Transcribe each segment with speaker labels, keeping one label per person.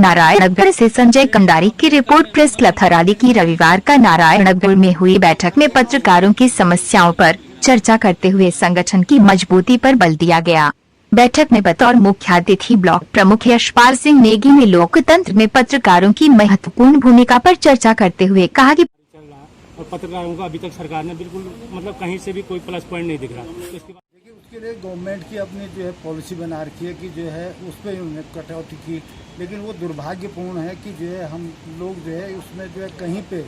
Speaker 1: नारायणगढ़ से संजय कंडारी की report. Press club Tharali की रविवार का नारायणगढ़ में हुई बैठक में पत्रकारों की समस्याओं पर चर्चा करते हुए संगठन की मजबूती पर बल दिया गया। बैठक में बतौर मुख्यातिथि ब्लॉक प्रमुख यशपाल सिंह नेगी ने लोकतंत्र में पत्रकारों की महत्वपूर्ण भूमिका पर चर्चा करते हुए कहा कि
Speaker 2: और पत्रकारों का अभी तक सरकार ने बिल्कुल मतलब कहीं से भी कोई प्लस पॉइंट नहीं दिख रहा।
Speaker 3: देखिए उसके लिए गवर्नमेंट की अपनी जो है पॉलिसी बना रखी है कि जो है उस पर उन्होंने कटौती की, लेकिन वो दुर्भाग्यपूर्ण है कि जो है हम लोग जो है उसमें जो है कहीं पे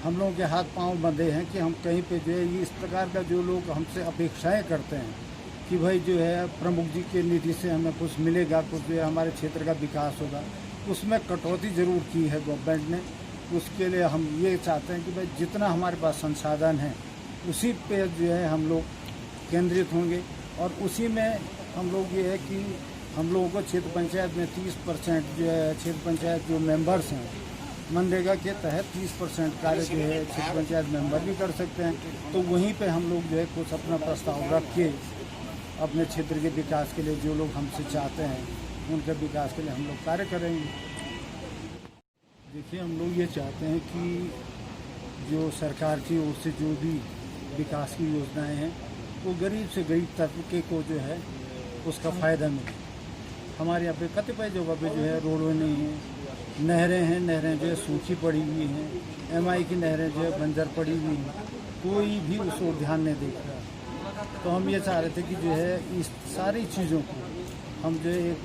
Speaker 3: हम लोगों के हाथ पांव बंधे हैं कि हम कहीं पे जो है इस प्रकार का जो लोग हमसे अपेक्षाएं करते हैं कि भाई जो है प्रमुख जी के निधि से हमें कुछ मिलेगा, कुछ जो है हमारे क्षेत्र का विकास होगा, उसमें कटौती ज़रूर की है गवर्नमेंट ने। उसके लिए हम ये चाहते हैं कि भाई जितना हमारे पास संसाधन है उसी पे जो है हम लोग केंद्रित होंगे और उसी में हम लोग ये है कि हम लोगों को क्षेत्र पंचायत में 30% जो है क्षेत्र पंचायत जो मेंबर्स हैं मनरेगा के तहत 30% कार्य जो है क्षेत्र पंचायत मेंबर भी कर सकते हैं। तो वहीं पे हम लोग जो है कुछ अपना प्रस्ताव रख के अपने क्षेत्र के विकास के लिए जो लोग हमसे चाहते हैं उनके विकास के लिए हम लोग कार्य करेंगे। देखिए हम लोग ये चाहते हैं कि जो सरकार की ओर से जो भी विकास की योजनाएं हैं वो गरीब से गरीब तबके को जो है उसका फ़ायदा मिले। हमारे यहाँ पे कतिपय जगह पे जो है रोडवें नहीं है, नहरें हैं, नहरें जो है सूखी पड़ी हुई हैं, एमआई की नहरें जो है बंजर पड़ी हुई हैं, कोई भी उस ओर ध्यान नहीं देख रहा। तो हम ये चाह रहे थे कि जो है इस सारी चीज़ों को हम जो है एक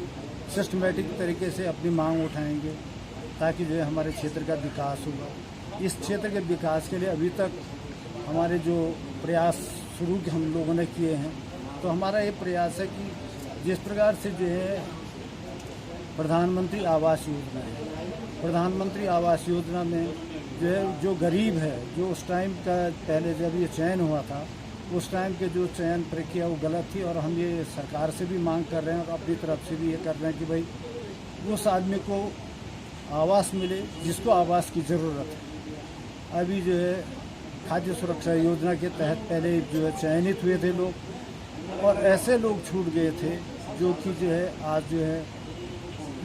Speaker 3: सिस्टमेटिक तरीके से अपनी मांग उठाएंगे ताकि जो है हमारे क्षेत्र का विकास होगा। इस क्षेत्र के विकास के लिए अभी तक हमारे जो प्रयास शुरू हम लोगों ने किए हैं, तो हमारा ये प्रयास है कि जिस प्रकार से जो है प्रधानमंत्री आवास योजना है, प्रधानमंत्री आवास योजना में जो है जो गरीब है, जो उस टाइम का पहले जब ये चयन हुआ था उस टाइम के जो चयन प्रक्रिया वो गलत थी और हम ये सरकार से भी मांग कर रहे हैं और अपनी तरफ से भी ये कर रहे हैं कि भाई उस आदमी को आवास मिले जिसको आवास की ज़रूरत है। अभी जो है खाद्य सुरक्षा योजना के तहत पहले जो है चयनित हुए थे लोग और ऐसे लोग छूट गए थे जो कि जो है आज जो है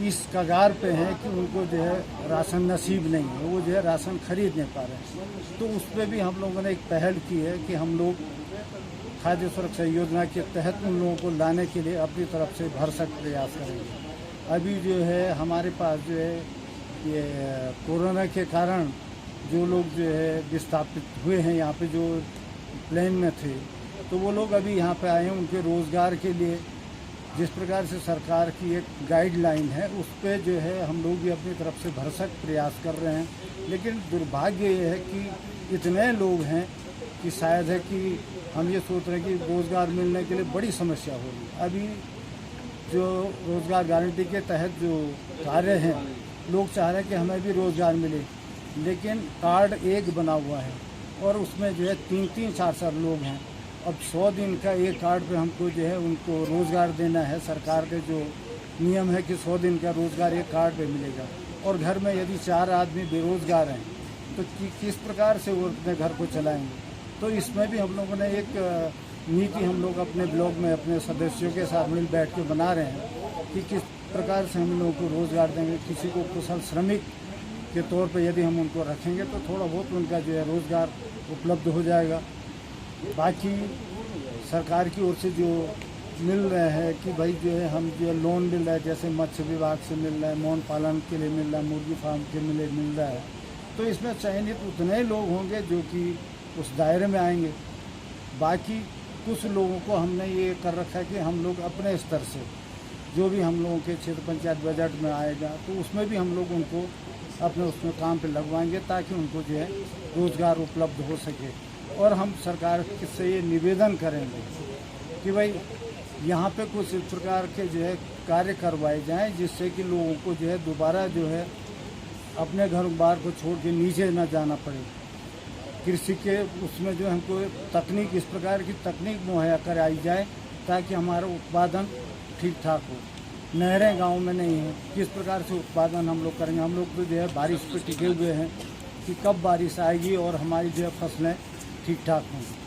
Speaker 3: इस कगार पे हैं कि उनको जो है राशन नसीब नहीं है, वो जो है राशन खरीद नहीं पा रहे हैं। तो उस पर भी हम लोगों ने एक पहल की है कि हम लोग खाद्य सुरक्षा योजना के तहत उन लोगों को लाने के लिए अपनी तरफ से भरसक प्रयास करेंगे। अभी जो है हमारे पास जो है ये कोरोना के कारण जो लोग जो है विस्थापित हुए हैं यहाँ पे जो प्लेन में थे, तो वो लोग अभी यहाँ पे आए हैं उनके रोज़गार के लिए। जिस प्रकार से सरकार की एक गाइडलाइन है उस पर जो है हम लोग भी अपनी तरफ से भरसक प्रयास कर रहे हैं, लेकिन दुर्भाग्य ये है कि इतने लोग हैं कि शायद है कि हम ये सोच रहे हैं कि रोज़गार मिलने के लिए बड़ी समस्या होगी। अभी जो रोज़गार गारंटी के तहत जो कार्य हैं लोग चाह रहे हैं कि हमें भी रोज़गार मिले, लेकिन कार्ड एक बना हुआ है और उसमें जो है 3-3, 4-4 लोग हैं। अब 100 दिन का एक कार्ड पे हमको जो है उनको रोज़गार देना है। सरकार के जो नियम है कि 100 दिन का रोज़गार एक कार्ड पे मिलेगा और घर में यदि 4 आदमी बेरोज़गार हैं तो किस प्रकार से वो अपने घर को चलाएंगे। तो इसमें भी हम लोगों ने एक नीति हम लोग अपने ब्लॉक में अपने सदस्यों के साथ मिल बैठ के बना रहे हैं कि किस प्रकार से हम लोगों को रोज़गार देंगे। किसी को कुशल श्रमिक के तौर पे यदि हम उनको रखेंगे तो थोड़ा बहुत उनका जो है रोज़गार उपलब्ध हो जाएगा। बाकी सरकार की ओर से जो मिल रहे हैं कि भाई जो है हम जो लोन मिल रहा है, जैसे मत्स्य विभाग से मिल रहा है, मौन पालन के लिए मिल रहा है, मुर्गी फार्म के लिए मिल रहा है, तो इसमें चयनित उतने लोग होंगे जो कि उस दायरे में आएंगे। बाकी कुछ लोगों को हमने ये कर रखा है कि हम लोग अपने स्तर से जो भी हम लोगों के क्षेत्र पंचायत बजट में आएगा तो उसमें भी हम लोग उनको अपने उसमें काम पे लगवाएंगे ताकि उनको जो है रोज़गार उपलब्ध हो सके। और हम सरकार से ये निवेदन करेंगे कि भाई यहाँ पे कुछ इस प्रकार के जो है कार्य करवाए जाएं जिससे कि लोगों को जो है दोबारा जो है अपने घर बार को छोड़ के नीचे न जाना पड़े। कृषि के उसमें जो हमको तकनीक इस प्रकार की तकनीक मुहैया कराई जाए ताकि हमारा उत्पादन ठीक ठाक हो। नहरें गांव में नहीं है, किस प्रकार से उत्पादन हम लोग करेंगे। हम लोग तो जो है बारिश पे टिके हुए हैं कि कब बारिश आएगी और हमारी जो है फसलें ठीक ठाक होंगी।